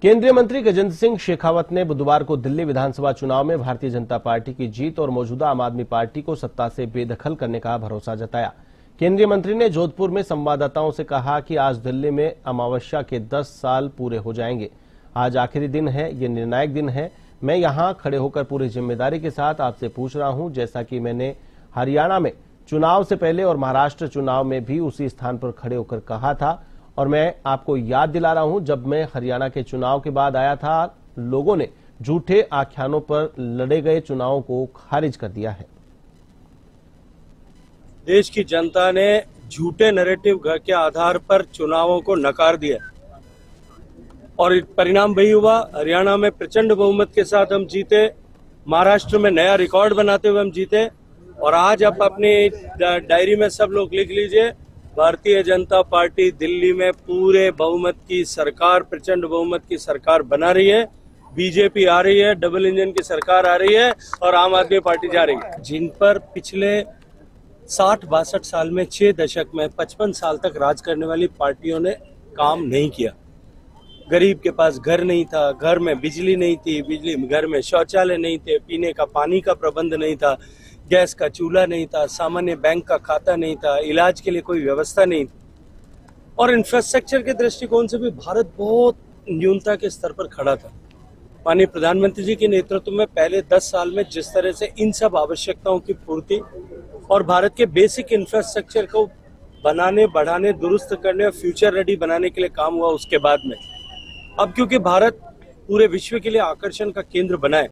केंद्रीय मंत्री गजेंद्र सिंह शेखावत ने बुधवार को दिल्ली विधानसभा चुनाव में भारतीय जनता पार्टी की जीत और मौजूदा आम आदमी पार्टी को सत्ता से बेदखल करने का भरोसा जताया। केंद्रीय मंत्री ने जोधपुर में संवाददाताओं से कहा कि आज दिल्ली में अमावस्या के 10 साल पूरे हो जाएंगे। आज आखिरी दिन है, ये निर्णायक दिन है। मैं यहां खड़े होकर पूरी जिम्मेदारी के साथ आपसे पूछ रहा हूं, जैसा कि मैंने हरियाणा में चुनाव से पहले और महाराष्ट्र चुनाव में भी उसी स्थान पर खड़े होकर कहा था। और मैं आपको याद दिला रहा हूं, जब मैं हरियाणा के चुनाव के बाद आया था, लोगों ने झूठे आख्यानों पर लड़े गए चुनावों को खारिज कर दिया है। देश की जनता ने झूठे नैरेटिव के आधार पर चुनावों को नकार दिया और परिणाम वही हुआ। हरियाणा में प्रचंड बहुमत के साथ हम जीते, महाराष्ट्र में नया रिकॉर्ड बनाते हुए हम जीते। और आज आप अपनी डायरी में सब लोग लिख लीजिए, भारतीय जनता पार्टी दिल्ली में पूरे बहुमत की सरकार, प्रचंड बहुमत की सरकार बना रही है। बीजेपी आ रही है, डबल इंजन की सरकार आ रही है और आम आदमी पार्टी जा रही है, जिन पर पिछले 60-62 साल में 6 दशक में 55 साल तक राज करने वाली पार्टियों ने काम नहीं किया। गरीब के पास घर नहीं था, घर में बिजली नहीं थी, घर में शौचालय नहीं थे, पीने का पानी का प्रबंध नहीं था, गैस का चूल्हा नहीं था, सामान्य बैंक का खाता नहीं था, इलाज के लिए कोई व्यवस्था नहीं थी। और इंफ्रास्ट्रक्चर के दृष्टिकोण से भी भारत बहुत न्यूनता के स्तर पर खड़ा था। माननीय प्रधानमंत्री जी के नेतृत्व में पहले 10 साल में जिस तरह से इन सब आवश्यकताओं की पूर्ति और भारत के बेसिक इंफ्रास्ट्रक्चर को बनाने, बढ़ाने, दुरुस्त करने और फ्यूचर रेडी बनाने के लिए काम हुआ, उसके बाद में अब क्योंकि भारत पूरे विश्व के लिए आकर्षण का केंद्र बना है,